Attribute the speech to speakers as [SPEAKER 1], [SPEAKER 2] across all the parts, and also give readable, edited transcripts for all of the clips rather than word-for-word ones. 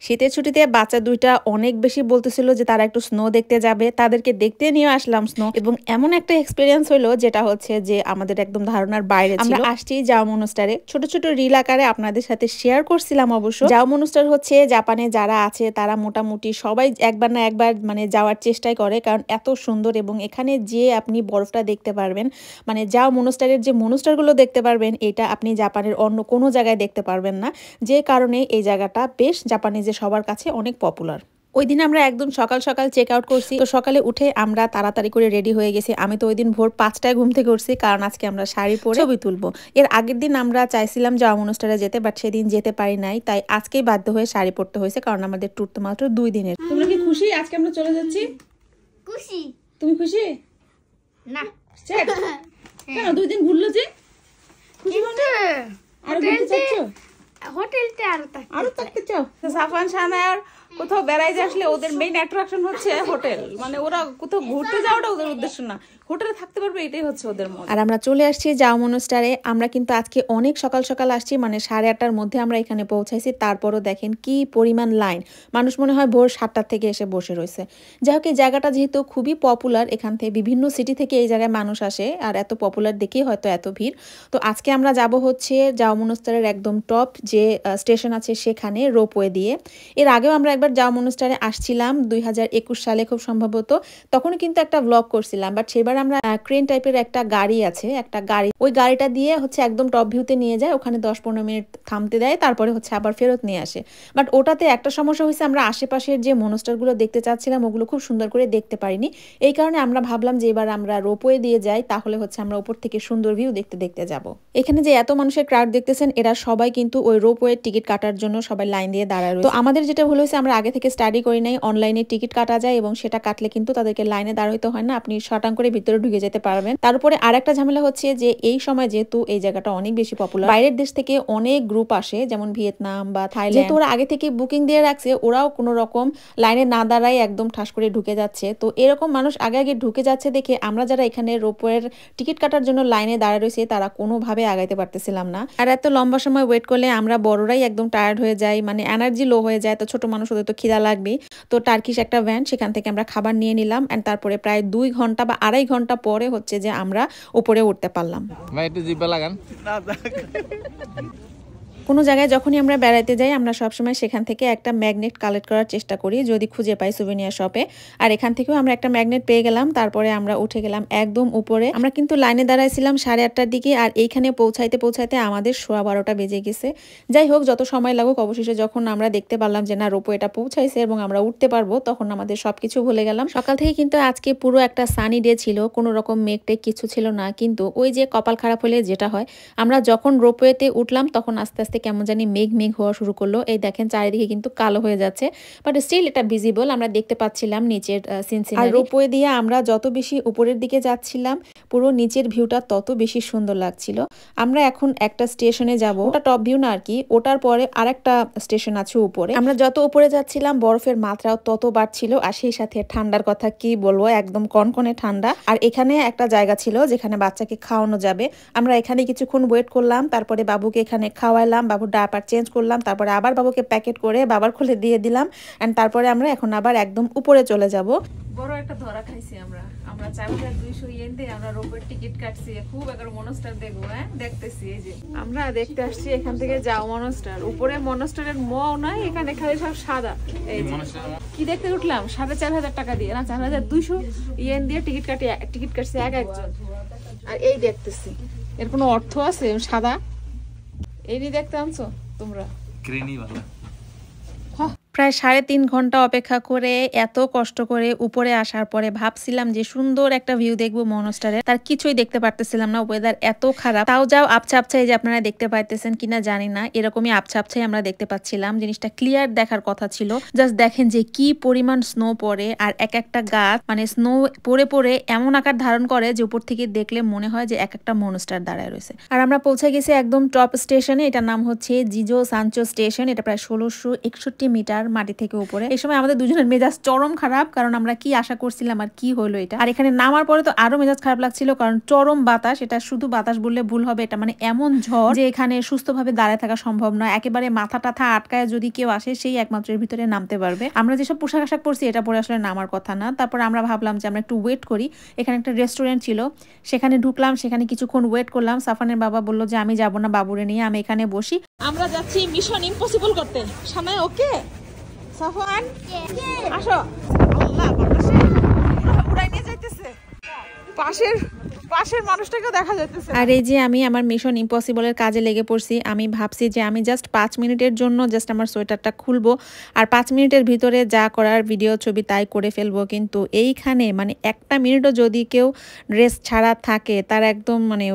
[SPEAKER 1] শীতের ছুটিতে বাচ্চা দুইটা অনেক বেশি বলতেছিল যে তারা একটু স্নো দেখতে যাবে, তাদেরকে দেখতে নিয়ে আসলাম স্নো। এবং এমন একটা এক্সপিরিয়েন্স হলো যেটা হচ্ছে যে আমাদের একদম ধারণার বাইরে ছিল। আমরা আসছি জাও মনস্টারে, ছোট ছোট রিল আকারে আপনাদের সাথে শেয়ার করছিলাম। অবশ্য জাও মনস্টার হচ্ছে জাপানে যারা আছে তারা মোটামুটি সবাই একবার না একবার মানে যাওয়ার চেষ্টাই করে, কারণ এত সুন্দর। এবং এখানে যে আপনি বরফটা দেখতে পারবেন, মানে জাও মনস্টারের যে মনস্টারগুলো দেখতে পারবেন, এটা আপনি জাপানের অন্য কোনো জায়গায় দেখতে পারবেন না। যে কারণে এই জায়গাটা বেশ জাপানিজ সবার কাছে অনেক পপুলার। ওই দিন আমরা একদম সকাল সকাল চেক আউট করছি। তো সকালে উঠে আমরা তাড়াতাড়ি করে রেডি হয়ে গেছি। আমি তো ওই দিন ভোর 5টায় ঘুম থেকে উঠছি, কারণ আজকে আমরা শাড়ি পরে ছবি তুলবো। এর আগের দিন আমরা চাইছিলাম জাও মনস্টারে যেতে, বাট সেদিন যেতে পারি নাই, তাই আজকেই বাধ্য হয়ে শাড়ি পরতে হয়েছে, কারণ আমাদের ট্যুর তো মাত্র 2 দিনের। তোমরা কি খুশি আজকে আমরা চলে যাচ্ছি?
[SPEAKER 2] খুশি।
[SPEAKER 1] তুমি খুশি না? কেন 2 দিন ঘুরলো যে? খুশি মানে আর ঘুরতে চাচ্ছ?
[SPEAKER 2] হোটেলটা
[SPEAKER 1] আরো থাকতে চাও? সাফান শাহনায়ার কোথাও বেড়াইতে আসলে ওদের মেইন অ্যাট্রাকশন হচ্ছে হোটেল। মানে ওরা কোথাও ঘুরতে যাওয়াটা ওদের উদ্দেশ্য না, হোটেলে থাকতে পারবে এটাই হচ্ছে ওদের মত। আর আমরা চলে আসছি জাও মনস্টারে। আমরা কিন্তু আজকে অনেক সকাল সকাল আসছি, মানে 8:30টার মধ্যে আমরা এখানে পৌঁছাইছি। তারপরও দেখেন কি পরিমাণ লাইন, মানুষ মনে হয় ভোর 7টার থেকে এসে বসে রয়েছে। যাই হোক, এই জায়গাটা যেহেতু খুবই পপুলার, এখান থেকে বিভিন্ন সিটি থেকে এই জায়গায় মানুষ আসে, আর এত পপুলার দেখেই হয়তো এত ভিড়। তো আজকে আমরা যাব হচ্ছে জাও মনস্টারের একদম টপ যে স্টেশন আছে সেখানে রোপওয়ে দিয়ে। এর আগেও আমরা একবার জাও মনস্টারে আসছিলাম 2021 সালে খুব সম্ভবত, তখনও কিন্তু একটা ব্লগ করছিলাম। বাট সেবার আমরা ক্রেন টাইপের একটা গাড়ি আছে, একটা গাড়ি, ওই গাড়িটা দিয়ে হচ্ছে একদম টপ ভিউতে নিয়ে যায়, ওখানে 10-15 মিনিট থামতে দেয়, তারপরে হচ্ছে আবার ফেরত নিয়ে আসে। বাট ওটাতে একটা সমস্যা হয়েছে, আমরা আশেপাশের যে মনস্টারগুলো দেখতে চাচ্ছিলাম ওগুলো খুব সুন্দর করে দেখতে পারিনি। এই কারণে আমরা ভাবলাম যে এবার আমরা রোপওয়ে দিয়ে যাই, তাহলে হচ্ছে আমরা উপর থেকে সুন্দর ভিউ দেখতে দেখতে যাব। এখানে যে এত মানুষের ক্রাউড দেখতেছেন, এরা সবাই কিন্তু ওই রোপওয়ে টিকিট কাটার জন্য সবাই লাইন দিয়ে দাঁড়ায় রয়েছে। তো আমাদের যেটা হলো হয়েছে, আমরা আগে থেকে স্টাডি করি নাই, অনলাইনে টিকিট কাটা যায় এবং সেটা কাটলে কিন্তু তাদেরকে লাইনে দাঁড়াইতে হয় না, আপনি শটাং করে ভিতরে ঢুকে যেতে পারবেন। তার উপরে আরেকটা ঝামেলা হচ্ছে যে এই সময় যেহেতু এই জায়গাটা অনেক বেশি পপুলার, বাইরের দেশ থেকে অনেক গ্রুপ আসে, যেমন ভিয়েতনাম বা থাইল্যান্ড। যেহেতু ওরা আগে থেকে বুকিং দিয়ে রাখছে, ওরাও কোনো রকম লাইনে না দাঁড়ায় একদম ঠাস করে ঢুকে যাচ্ছে। তো এরকম মানুষ আগে আগে ঢুকে যাচ্ছে দেখে আমরা যারা এখানে রোপওয়ের টিকিট কাটার জন্য লাইনে দাঁড়ায় রয়েছে, তারা কোনোভাবে আগাইতে পারতেছিলাম না। আর এত লম্বা সময় ওয়েট করলে আমরা বড়রাই একদম টায়ার্ড হয়ে যাই, মানে এনার্জি লো হয়ে যায়। তো ছোট মানুষ, ওদের তো খিদা লাগবেই। তো টার্কিশ একটা ভ্যান, সেখান থেকে আমরা খাবার নিয়ে নিলাম, এন্ড তারপরে প্রায় 2 ঘন্টা বা 2.5 ঘন্টা পরে হচ্ছে যে আমরা উপরে উঠতে পারলাম।
[SPEAKER 3] ভাই একটু জিব্বা লাগান।
[SPEAKER 1] কোনো জায়গায় যখনই আমরা বেড়াইতে যাই, আমরা সবসময় সেখান থেকে একটা ম্যাগনেট কালেক্ট করার চেষ্টা করি যদি খুঁজে পাই সুভেনিয়ার শপে। আর এখান থেকেও আমরা একটা ম্যাগনেট পেয়ে গেলাম। তারপরে আমরা উঠে গেলাম একদম উপরে। আমরা কিন্তু লাইনে দাঁড়াইছিলাম 8:30টার দিকে, আর এইখানে পৌঁছাইতে পৌঁছাইতে আমাদের 12:15 বেজে গেছে। যাই হোক, যত সময় লাগুক, অবশেষে যখন আমরা দেখতে পারলাম যে না, রোপওয়েটা পৌঁছাইছে এবং আমরা উঠতে পারবো, তখন আমাদের সবকিছু ভুলে গেলাম। সকাল থেকে কিন্তু আজকে পুরো একটা সানি ডে ছিল, কোনো রকম মেঘটেক কিছু ছিল না। কিন্তু ওই যে কপাল খারাপ হলে যেটা হয়, আমরা যখন রোপওয়েতে উঠলাম তখন আস্তে আস্তে কেমন জানি মেঘ মেঘ হওয়া শুরু করলো। এই দেখেন চারিদিকে কিন্তু কালো হয়ে যাচ্ছে, বাট স্টিল এটা ভিজিবল, আমরা দেখতে পাচ্ছিলাম নিচের সিনসিনারি। আর রোপওয়ে দিয়ে আমরা যত বেশি উপরের দিকে যাচ্ছিলাম, পুরো নিচের ভিউটা তত বেশি সুন্দর লাগছিল। আমরা এখন একটা স্টেশনে যাব, ওটা টপ ভিউ না আর কি, ওটার পরে আরেকটা স্টেশন আছে উপরে। আমরা যত উপরে যাচ্ছিলাম বরফের মাত্রাও তত বাড়ছিল, আর সেই সাথে ঠান্ডার কথা কি বলবো, একদম কনকনে ঠান্ডা। আর এখানে একটা জায়গা ছিল যেখানে বাচ্চাকে খাওয়ানো যাবে। আমরা এখানে কিছুক্ষণ ওয়েট করলাম, তারপরে বাবুকে এখানে খাওয়াইলাম, বাবুর ডায়াপার চেঞ্জ করলাম, তারপরে আবার বাবুকে প্যাকেট করে বাবার কোলে দিয়ে দিলাম, এন্ড তারপরে আমরা এখন আবার একদম উপরে চলে যাব। বড় একটা ধরা খাইছি আমরা 4200 ইয়েন দিয়ে আমরা রোপওয়ের টিকিট কাটছি, খুব একটা মনস্টার দেখবো। দেখতেছি, এই যে আমরা দেখতে আসছি এখান থেকে যাও মনস্টার। উপরে মনস্টারের মও নাই, এখানে খালি সব সাদা। এই যে কি দেখতে উঠলাম 4,500 টাকা দিয়ে, না 4,200 ইয়েন দিয়ে টিকিট কাটছি একজন। আর এই দেখতেছি, এর কোনো অর্থ আছে? সাদা এই নিয়ে দেখতে আনছো তোমরা? প্রায় 3.5 ঘন্টা অপেক্ষা করে, এত কষ্ট করে উপরে আসার পরে ভাবছিলাম যে সুন্দর একটা ভিউ দেখবো মনস্টারে, তার কিছুই দেখতে পারতেছিলাম না। ওয়েদার এত খারাপ, তাও যাও আবছা আবছা, এই যে আপনারা দেখতে পাইতেছেন কিনা জানি না, এরকমই আবছা আবছাই আমরা দেখতে পাচ্ছিলাম। জিনিসটা ক্লিয়ার দেখার কথা ছিল। জাস্ট দেখেন যে কি পরিমাণ স্নো পড়ে, আর এক একটা গাছ মানে স্নো পরে পরে এমন আকার ধারণ করে যে উপর থেকে দেখলে মনে হয় যে এক একটা মনস্টার দাঁড়ায় রয়েছে। আর আমরা পৌঁছে গেছি একদম টপ স্টেশনে, এটার নাম হচ্ছে জিজো সানচো স্টেশন। এটা প্রায় 1661 মিটার কালার মাটি থেকে উপরে। এই সময় আমাদের দুজনের মেজাজ চরম খারাপ, কারণ আমরা কি আশা করছিলাম আর কি হলো এটা। আর এখানে নামার পরে তো আরো মেজাজ খারাপ লাগছিল, কারণ চরম বাতাস। এটা শুধু বাতাস বললে ভুল হবে, এটা মানে এমন ঝড় যে এখানে সুস্থভাবে দাঁড়ায় থাকা সম্ভব নয়। একেবারে মাথা টাথা আটকায় যদি কেউ আসে সেই একমাত্র এর ভিতরে নামতে পারবে। আমরা যেসব পোশাক আশাক পরছি এটা পরে আসলে নামার কথা না। তারপর আমরা ভাবলাম যে আমরা একটু ওয়েট করি। এখানে একটা রেস্টুরেন্ট ছিল, সেখানে ঢুকলাম, সেখানে কিছুক্ষণ ওয়েট করলাম। সাফানের বাবা বললো যে আমি যাবো না, বাবুরে নিয়ে আমি এখানে বসি। আমরা যাচ্ছি মিশন ইম্পসিবল করতে। সামনে ওকে সাফান আসো। আল্লাহ বাতাসে উড়াই নিয়ে যাইতেছে, পাশের মানুষটাকে দেখা যাইতেছে। আর এই যে আমি আমার মিশন ইম্পসিবলের কাজে লেগে পড়ছি। আমি ভাবছি যে আমি জাস্ট 5 মিনিটের জন্য জাস্ট আমার সোয়েটারটা খুলবো আর 5 মিনিটের ভিতরে যা করার ভিডিও ছবি তাই করে ফেলবো। কিন্তু এইখানে মানে একটা মিনিটও যদি কেউ ড্রেস ছাড়া থাকে তার একদম মানে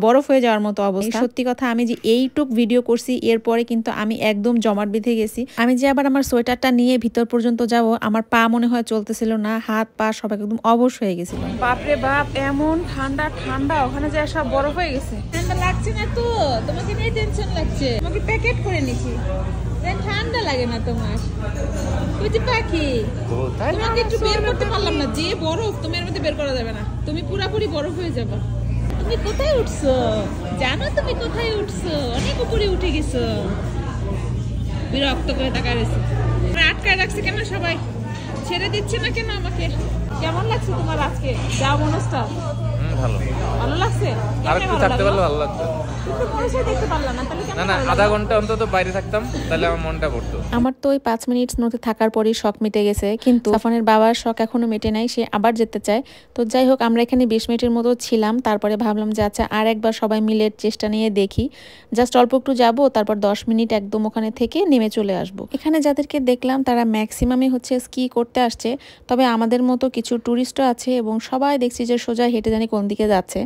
[SPEAKER 1] বরফ হয়ে যাওয়ার মতো অবস্থা। সত্যি কথা, আমি যে এইটুক ভিডিও করছি এরপরে কিন্তু আমি একদম জমাট বেঁধে গেছি। আমি যে আবার আমার সোয়েটারটা নিয়ে ভিতর পর্যন্ত যাব, আমার পা মনে হয় চলতেছিল না, হাত পা সব একদম অবশ হয়ে গেছিল। বাপরে বাপ, এমন ঠান্ডা ঠান্ডা, ওখানে যে সব বরফ হয়ে গেছে। ঠান্ডা লাগছে না তো? তোমাকে নিয়ে টেনশন লাগছে। তোমাকে প্যাকেট করে নিছি, ঠান্ডা লাগে না তোমার? ওই যে পাখি, তোমাকে একটু বের করতে পারলাম না, যে বরফ তুমি এর মধ্যে বের করা যাবে না, তুমি পুরাপুরি বরফ হয়ে যাবে। তুমি কোথায় উঠছো জানো? তুমি কোথায় উঠছো? অনেক উপরে উঠে গেছো। বিরক্ত করে তাকায় রয়েছে। আটকায় রাখছে কেন সবাই? ছেড়ে দিচ্ছে না কেন আমাকে? কেমন লাগছে তোমার আজকে যাও মনস্টা? ভালো লাগছে?
[SPEAKER 3] আর একটু থাকতে পারলে ভালো লাগতো। না আধা ঘন্টা অন্তত বাইরে থাকতাম, তাহলে আমার মনটা ভরতো। আমার তো ওই
[SPEAKER 1] 5 মিনিট স্নোতে থাকার পরই শখ মিটে গেছে, কিন্তু সাফানের বাবার শখ এখনো মেটে নাই, সে আবার যেতে চায়। তো যাই হোক, আমরা এখানে 20 মিনিটের মতো ছিলাম। তারপরে ভাবলাম যে আচ্ছা আর একবার সবাই মিলে চেষ্টা নিয়ে দেখি, জাস্ট অল্প একটু যাবো, তারপর 10 মিনিট একদম ওখানে থেকে নেমে চলে আসবো। এখানে যাদেরকে দেখলাম তারা ম্যাক্সিমামই হচ্ছে স্কি করতে আসছে, তবে আমাদের মতো কিছু টুরিস্টও আছে এবং সবাই দেখছি যে সোজা হেঁটে জানি কোন দিকে যাচ্ছে।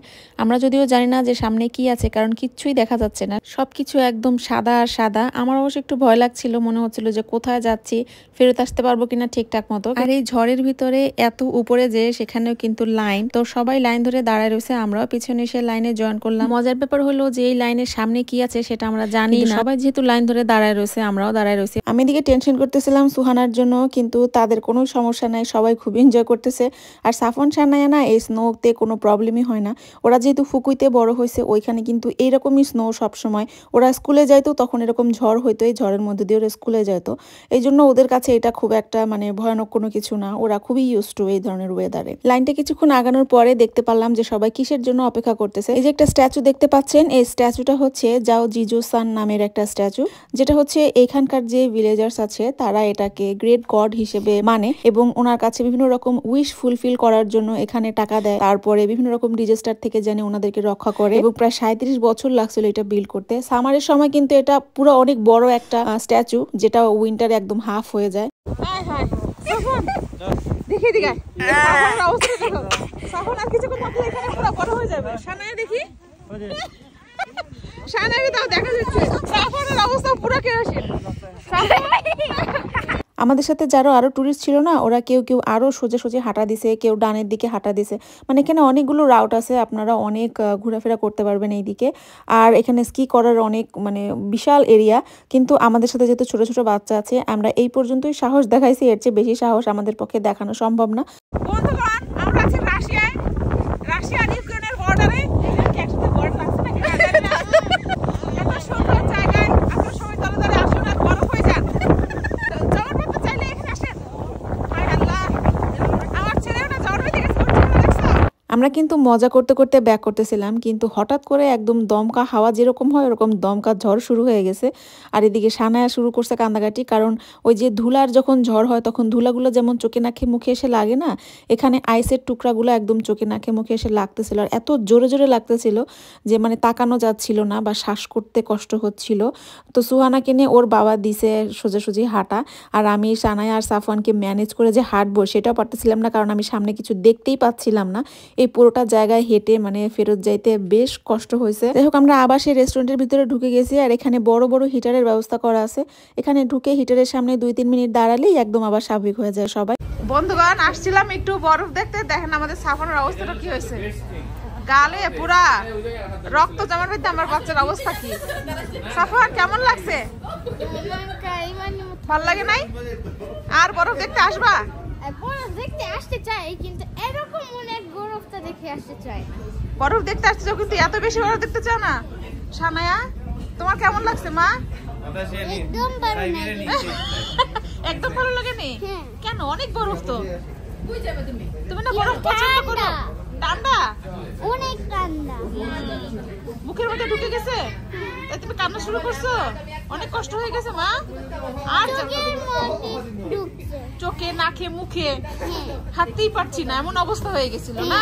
[SPEAKER 1] আমরা যদিও জানি না যে সামনে কি আছে, কারণ কিচ্ছুই দেখা যাচ্ছে না, সবকিছু একদম সাদা আর সাদা। আমার অবশ্য একটু ভয় লাগছিল, মনে হচ্ছিল যে কোথায় যাচ্ছি, ফেরত আসতে পারবো কিনা ঠিকঠাক মতো। আর এই ঝড়ের ভিতরে এত উপরে যে সেখানেও কিন্তু লাইন, তো সবাই লাইন ধরে দাঁড়ায় রয়েছে, আমরাও পিছনে এসে লাইনে জয়েন করলাম। মজার ব্যাপার হলো যে এই লাইনের সামনে কি আছে সেটা আমরা জানি না, সবাই যেহেতু লাইন ধরে দাঁড়ায় রয়েছে আমরাও দাঁড়ায় রয়েছি। আমি এদিকে টেনশন করতেছিলাম সুহানার জন্য, কিন্তু তাদের কোনো সমস্যা নাই, সবাই খুবই এনজয় করতেছে। আর সাফন সানায়া না এই স্নোতে কোনো প্রবলেমই হয় না। ওরা যেহেতু ফুকুইতে বড় হয়েছে, ওইখানে কিন্তু এইরকমই স্নো সবসময়। ওরা স্কুলে যাইতো তখন এরকম ঝড় হইতো, এই ঝড়ের মধ্যে দিয়ে ওরা স্কুলে যেত। এই জন্য ওদের কাছে এটা খুব একটা মানে ভয়ানক কোনো কিছু না, ওরা খুবই ইউজ টু এই ধরনের ওয়েদারে। লাইনটা কিছুক্ষণ আগানোর পরে দেখতে পারলাম যে সবাই কিসের জন্য অপেক্ষা করতেছে। এই যে একটা স্ট্যাচু দেখতে পাচ্ছেন, এই স্ট্যাচুটা হচ্ছে জাও জিজু সান নামের একটা স্ট্যাচু, যেটা হচ্ছে এখানকার যে ভিলেজার্স আছে তারা এটাকে গ্রেট গড হিসেবে মানে এবং ওনার কাছে বিভিন্ন রকম উইশ ফুলফিল করার জন্য এখানে টাকা দেয়। তারপরে বিভিন্ন রকম ডিজাস্টার থেকে জানে ওনাদেরকে রক্ষা করে, এবং প্রায় 37 বছর লাগছিল এটা বিল্ড করতে। সামারের সময় কিন্তু এটা পুরো অনেক বড় একটা স্ট্যাচু, যেটা উইন্টারে একদম হাফ হয়ে যায়। দেখি দিকে সাফানের অবস্থা দেখো, সাফান আর কিছুক্ষণ মধ্যে এখানে পুরো বড় হয়ে যাবে। সানায় দেখি, সানায় তাও দেখা যাচ্ছে সাফানের অবস্থা পুরো কেরোসিন। আমাদের সাথে যারা আরো টুরিস্ট ছিল না, ওরা কেউ কেউ আরো সোজা সোজা হাঁটা দিছে, কেউ ডানের দিকে হাঁটা দিছে। মানে এখানে অনেকগুলো রাউট আছে, আপনারা অনেক ঘোরাফেরা করতে পারবেন এইদিকে। আর এখানে স্কি করার অনেক মানে বিশাল এরিয়া, কিন্তু আমাদের সাথে যেহেতু ছোট ছোট বাচ্চা আছে, আমরা এই পর্যন্তই সাহস দেখাইছি, এর চেয়ে বেশি সাহস আমাদের পক্ষে দেখানো সম্ভব না। বন্ধুগণ, আমরা আছি রাশিয়ায়, রাশিয়া আর ইউক্রেনের বর্ডারে। একসাথে বর্ডার লাগছে না, এত সুন্দর জায়গায় আপনারা সবাই দলে দলে আসুন আর বরফ হয়ে যান। আমরা কিন্তু মজা করতে করতে ব্যাক করতেছিলাম, কিন্তু হঠাৎ করে একদম দমকা হাওয়া যেরকম হয় ওরকম দমকা ঝড় শুরু হয়ে গেছে। আর এদিকে সানায়া শুরু করছে কান্দাকাটি, কারণ ওই যে ধুলার যখন ঝড় হয় তখন ধুলাগুলো যেমন চোখে নাকে মুখে এসে লাগে না, এখানে আইসের টুকরাগুলো একদম চোখে নাকে মুখে এসে লাগতেছিল। আর এত জোরে জোরে লাগতেছিল যে মানে তাকানো যাচ্ছিল না বা শ্বাস করতে কষ্ট হচ্ছিল। তো সুহানাকে নিয়ে ওর বাবা দিছে সোজাসুজি হাঁটা, আর আমি সানায়া আর সাফওয়ানকে ম্যানেজ করে যে হাঁটবো সেটাও পারতেছিলাম না, কারণ আমি সামনে কিছু দেখতেই পাচ্ছিলাম না। এই পুরোটা জায়গায় হেঁটে মানে ফেরত যাইতে বেশ কষ্ট হয়েছে। যাই হোক, আমরা আবার সেই রেস্টুরেন্টের ভিতরে ঢুকে গেছি, আর এখানে বড় বড় হিটারের ব্যবস্থা করা আছে। এখানে ঢুকে হিটারের সামনে 2-3 মিনিট দাঁড়ালেই একদম আবার স্বাভাবিক হয়ে যায় সবাই। বন্ধুগণ, আসছিলাম একটু বরফ দেখতে, দেখেন আমাদের সাফানের অবস্থাটা কি হয়েছে। গালে পুরা রক্ত জমার ভিতরে আমার বাচ্চার অবস্থা কি। সাফান কেমন লাগছে? ভাল লাগে নাই? আর বরফ দেখতে আসবা?
[SPEAKER 2] বরফ দেখতে আসতে চাই, কিন্তু এরকম অনেক বরফটা দেখে আসতে চাই না।
[SPEAKER 1] বরফ দেখতে আসতে চাও, কিন্তু এত বেশি বরফ দেখতে চাও না। সানায়া, তোমার কেমন লাগছে মা?
[SPEAKER 2] একদম ভালো লাগে।
[SPEAKER 1] একদম ভালো লাগেনি?
[SPEAKER 2] হ্যাঁ।
[SPEAKER 1] কেন? অনেক বরফ তো। তুমি না বরফ পছন্দ করো? ঠান্ডা?
[SPEAKER 2] অনেক ঠান্ডা।
[SPEAKER 1] মুখের মধ্যে ঢুকে গেছে? তাই তুমি কান্না শুরু করছো? অনেক কষ্ট হয়ে গেছে মা? আর
[SPEAKER 2] চোখের মধ্যে ঢুকছে।
[SPEAKER 1] চোখে, নাকে, মুখে
[SPEAKER 2] হ্যাঁ।
[SPEAKER 1] হাঁটতেই পারছি না, এমন অবস্থা হয়ে গেছিল না?